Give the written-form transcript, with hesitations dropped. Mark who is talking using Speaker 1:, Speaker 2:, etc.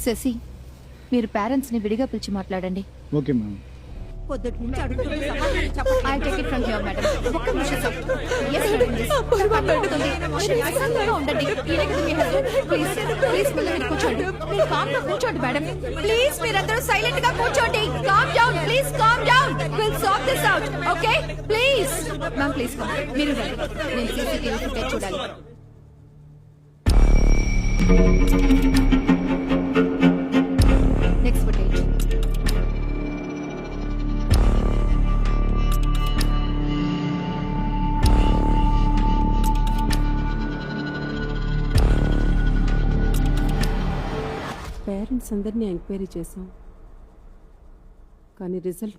Speaker 1: శశి, మీరు పేరెంట్స్ని విడిగా పిలిచి మాట్లాడండి.
Speaker 2: Okay ma'am.
Speaker 3: పొద్దుటి నుంచి అడుగుతుంది సమాధానం చెప్పండి.
Speaker 1: I take it from here madam. ఒక్క నిమిషం సార్. Yes, madam, yes. అర్థమవుతుంది. మీరు నిశ్శబ్దంగా ఉండండి. ఈయన కదా మీ husband. Please, please, మీరు కూర్చోండి. మీరు calm గా కూర్చోండి మేడం. ప్లీజ్ మీరందరూ సైలెంట్ గా కూర్చోండి. Calm down, please calm down. We'll sort this out, okay? Please. Ma'am please మీరు రండి. నేను సీసీటీవీ ఫుటేజ్ చూడాలి. Next footage.
Speaker 4: పేరెంట్స్ అందరినీ ఎంక్వైరీ చేశాం, కానీ రిజల్ట్